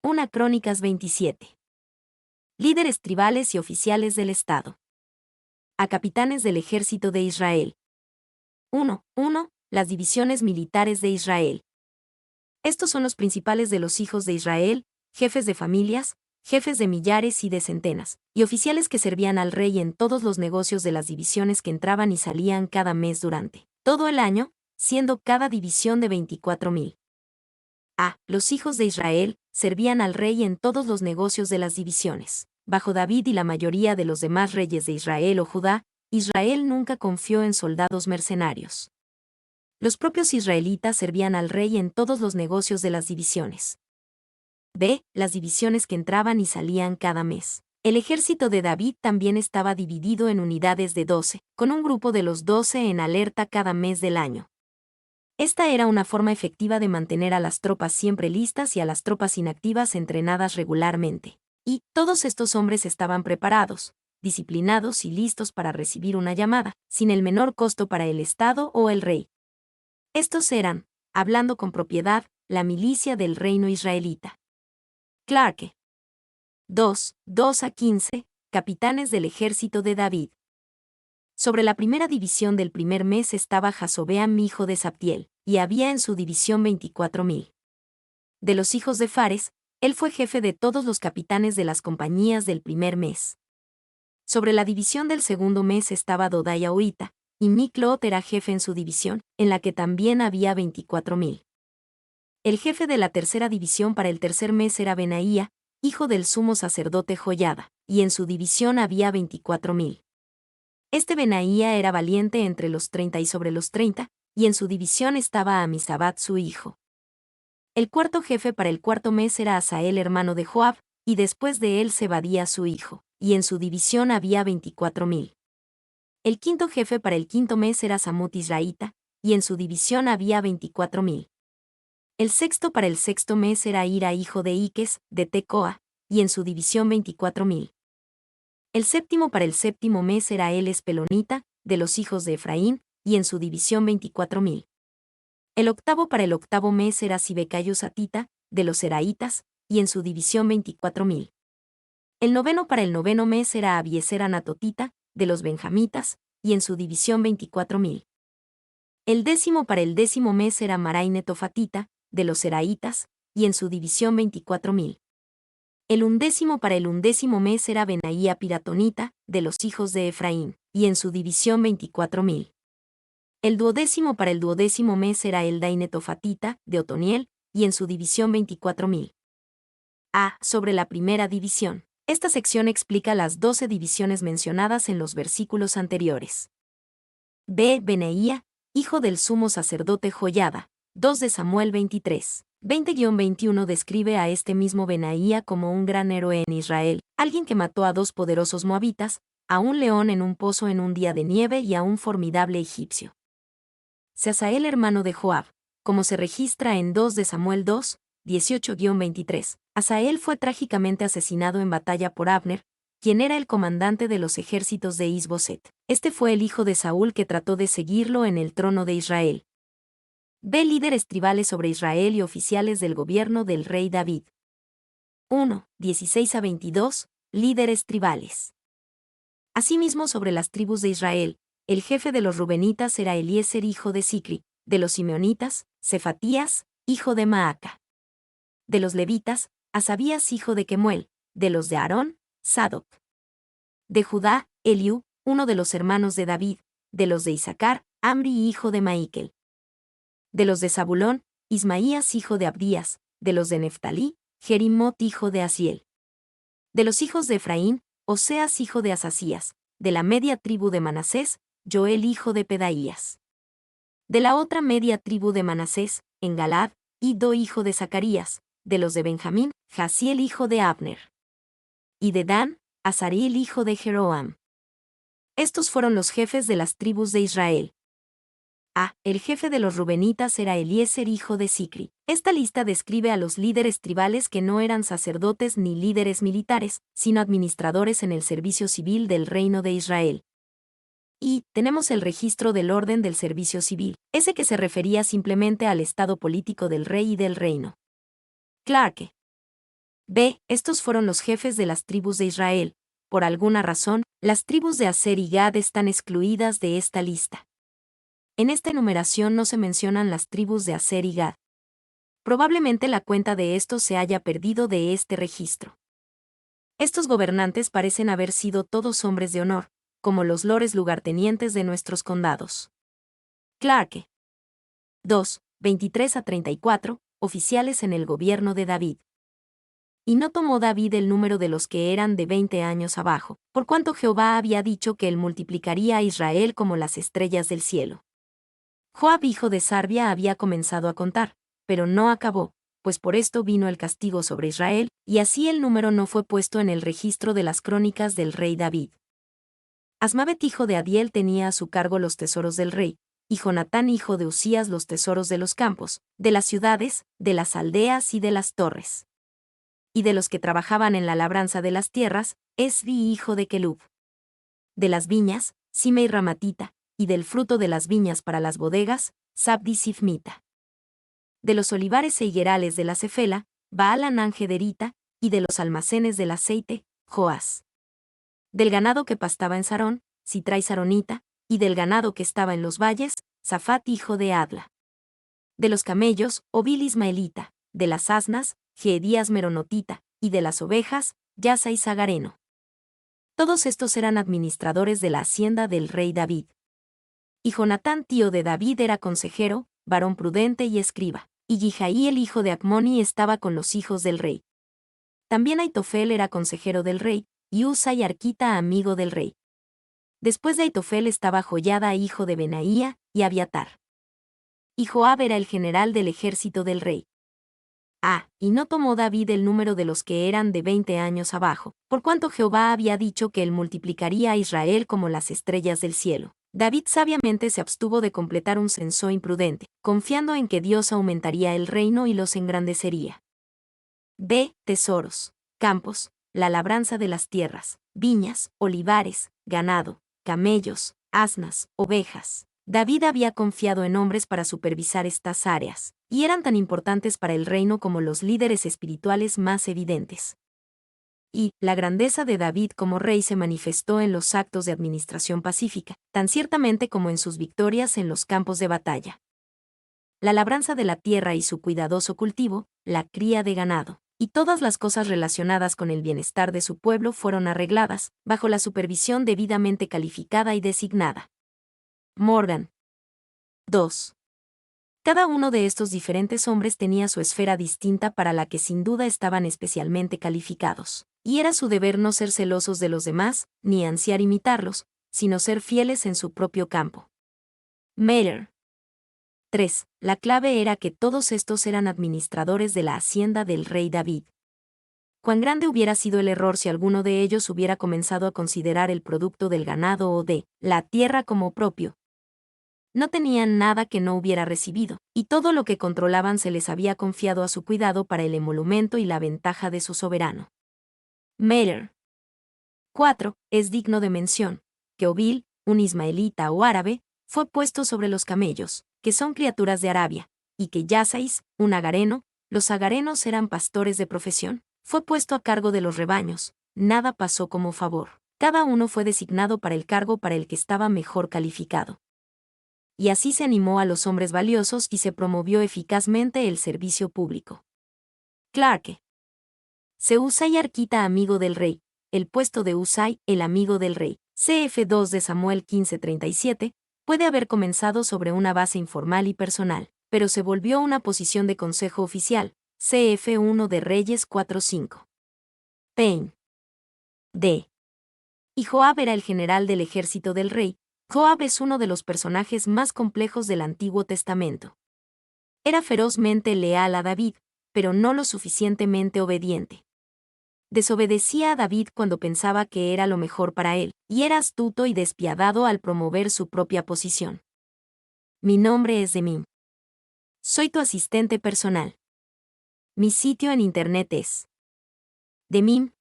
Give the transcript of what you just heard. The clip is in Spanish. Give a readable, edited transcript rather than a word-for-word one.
1 Crónicas 27. Líderes tribales y oficiales del Estado. A capitanes del ejército de Israel. 1. Las divisiones militares de Israel. Estos son los principales de los hijos de Israel, jefes de familias, jefes de millares y de centenas, y oficiales que servían al rey en todos los negocios de las divisiones que entraban y salían cada mes durante todo el año, siendo cada división de 24,000. Los hijos de Israel servían al rey en todos los negocios de las divisiones. Bajo David y la mayoría de los demás reyes de Israel o Judá, Israel nunca confió en soldados mercenarios. Los propios israelitas servían al rey en todos los negocios de las divisiones. Las divisiones que entraban y salían cada mes. El ejército de David también estaba dividido en unidades de 12, con un grupo de los 12 en alerta cada mes del año. Esta era una forma efectiva de mantener a las tropas siempre listas y a las tropas inactivas entrenadas regularmente. Y todos estos hombres estaban preparados, disciplinados y listos para recibir una llamada, sin el menor costo para el Estado o el rey. Estos eran, hablando con propiedad, la milicia del reino israelita. Clarke. 2 a 15, capitanes del ejército de David. Sobre la primera división del primer mes estaba Jasobeam hijo de Sabdiel, y había en su división 24,000. De los hijos de Fares, él fue jefe de todos los capitanes de las compañías del primer mes. Sobre la división del segundo mes estaba Dodai Ahorita, y Miklot era jefe en su división, en la que también había 24,000. El jefe de la tercera división para el tercer mes era Benaía, hijo del sumo sacerdote Joiada, y en su división había 24,000. Este Benaía era valiente entre los 30 y sobre los 30, y en su división estaba Amisabat su hijo. El cuarto jefe para el cuarto mes era Asael hermano de Joab, y después de él Zebadía su hijo, y en su división había 24,000. El quinto jefe para el quinto mes era Samut Israelita, y en su división había 24,000. El sexto para el sexto mes era Ira hijo de Iques, de Tecoa, y en su división 24,000. El séptimo para el séptimo mes era Eles Pelonita, de los hijos de Efraín, y en su división 24,000. El octavo para el octavo mes era Sibecayo Satita, de los Seraitas, y en su división 24,000. El noveno para el noveno mes era Abiezer Anatotita, de los Benjamitas, y en su división 24,000. El décimo para el décimo mes era Marai Netofatita, de los Seraitas, y en su división 24,000. El undécimo para el undécimo mes era Benaía Piratonita, de los hijos de Efraín, y en su división 24,000. El duodécimo para el duodécimo mes era Eldai Netofatita, de Otoniel, y en su división 24,000. Sobre la primera división. Esta sección explica las 12 divisiones mencionadas en los versículos anteriores. Benaía, hijo del sumo sacerdote Joiada, 2 de Samuel 23. 20-21 describe a este mismo Benaía como un gran héroe en Israel, alguien que mató a 2 poderosos moabitas, a un león en un pozo en un día de nieve y a un formidable egipcio. Asael hermano de Joab, como se registra en 2 de Samuel 2, 18-23, Asael fue trágicamente asesinado en batalla por Abner, quien era el comandante de los ejércitos de Isboset. Este fue el hijo de Saúl que trató de seguirlo en el trono de Israel. Líderes tribales sobre Israel y oficiales del gobierno del rey David. 1, 16-22, líderes tribales. Asimismo sobre las tribus de Israel, el jefe de los Rubenitas era Eliezer hijo de Sicri, de los Simeonitas, Cefatías, hijo de Maaca. De los Levitas, Asabías hijo de Kemuel, de los de Aarón, Sadoc. De Judá, Eliú, uno de los hermanos de David, de los de Isaacar, Amri hijo de Maikel. De los de Zabulón, Ismaías hijo de Abdías, de los de Neftalí, Jerimot hijo de Asiel. De los hijos de Efraín, Oseas hijo de Asasías, de la media tribu de Manasés, Joel hijo de Pedaías. De la otra media tribu de Manasés, en Galad, Iddo hijo de Zacarías, de los de Benjamín, Jaziel hijo de Abner. Y de Dan, Azariel hijo de Jeroam. Estos fueron los jefes de las tribus de Israel. El jefe de los Rubenitas era Eliezer hijo de Sicri. Esta lista describe a los líderes tribales que no eran sacerdotes ni líderes militares, sino administradores en el servicio civil del reino de Israel. Y tenemos el registro del orden del servicio civil, ese que se refería simplemente al estado político del rey y del reino. Clarke. B. Estos fueron los jefes de las tribus de Israel. Por alguna razón, las tribus de Aser y Gad están excluidas de esta lista. En esta enumeración no se mencionan las tribus de Aser y Gad. Probablemente la cuenta de estos se haya perdido de este registro. Estos gobernantes parecen haber sido todos hombres de honor, como los lores lugartenientes de nuestros condados. Clarke. 2. 23 a 34, oficiales en el gobierno de David. Y no tomó David el número de los que eran de 20 años abajo, por cuanto Jehová había dicho que él multiplicaría a Israel como las estrellas del cielo. Joab, hijo de Sarvia, había comenzado a contar, pero no acabó, pues por esto vino el castigo sobre Israel, y así el número no fue puesto en el registro de las crónicas del rey David. Asmavet, hijo de Adiel, tenía a su cargo los tesoros del rey, y Jonatán, hijo de Usías, los tesoros de los campos, de las ciudades, de las aldeas y de las torres. Y de los que trabajaban en la labranza de las tierras, Esri, hijo de Kelub. De las viñas, Simei Ramatita, y del fruto de las viñas para las bodegas, Sabdi Sifmita. De los olivares e higuerales de la Cefela, Baal-Hanán Gederita, y de los almacenes del aceite, Joás. Del ganado que pastaba en Sarón, Sitrai Saronita, y del ganado que estaba en los valles, Safat, hijo de Adla. De los camellos, Obil Ismaelita, de las asnas, Geedías Meronotita, y de las ovejas, Yasa y Zagareno. Todos estos eran administradores de la hacienda del rey David. Y Jonatán, tío de David, era consejero, varón prudente y escriba, y Gijaí, el hijo de Acmoni, estaba con los hijos del rey. También Aitofel era consejero del rey, y Usai Arquita, amigo del rey. Después de Aitofel estaba Joiada, hijo de Benaía, y Abiatar. Y Joab era el general del ejército del rey. Y no tomó David el número de los que eran de 20 años abajo, por cuanto Jehová había dicho que él multiplicaría a Israel como las estrellas del cielo. David sabiamente se abstuvo de completar un censo imprudente, confiando en que Dios aumentaría el reino y los engrandecería. B. Tesoros, campos, la labranza de las tierras, viñas, olivares, ganado, camellos, asnas, ovejas. David había confiado en hombres para supervisar estas áreas, y eran tan importantes para el reino como los líderes espirituales más evidentes. Y la grandeza de David como rey se manifestó en los actos de administración pacífica, tan ciertamente como en sus victorias en los campos de batalla. La labranza de la tierra y su cuidadoso cultivo, la cría de ganado, y todas las cosas relacionadas con el bienestar de su pueblo fueron arregladas, bajo la supervisión debidamente calificada y designada. Morgan. 2. Cada uno de estos diferentes hombres tenía su esfera distinta para la que sin duda estaban especialmente calificados, y era su deber no ser celosos de los demás, ni ansiar imitarlos, sino ser fieles en su propio campo. Meyer. 3. La clave era que todos estos eran administradores de la hacienda del rey David. Cuán grande hubiera sido el error si alguno de ellos hubiera comenzado a considerar el producto del ganado o de la tierra como propio. No tenían nada que no hubiera recibido, y todo lo que controlaban se les había confiado a su cuidado para el emolumento y la ventaja de su soberano. Meyer. 4. Es digno de mención que Obil, un ismaelita o árabe, fue puesto sobre los camellos, que son criaturas de Arabia, y que Yasais, un agareno, los agarenos eran pastores de profesión, fue puesto a cargo de los rebaños. Nada pasó como favor. Cada uno fue designado para el cargo para el que estaba mejor calificado. Y así se animó a los hombres valiosos y se promovió eficazmente el servicio público. Clarke. Se Usai Arquita, amigo del rey, el puesto de Usai, el amigo del rey, cf. 2 de Samuel 15:37, puede haber comenzado sobre una base informal y personal, pero se volvió una posición de consejo oficial, cf. 1 de Reyes 4:5. Payne. D. Y Joab era el general del ejército del rey. Joab es uno de los personajes más complejos del Antiguo Testamento. Era ferozmente leal a David, pero no lo suficientemente obediente. Desobedecía a David cuando pensaba que era lo mejor para él, y era astuto y despiadado al promover su propia posición. Mi nombre es Demim. Soy tu asistente personal. Mi sitio en internet es demim.es.tl.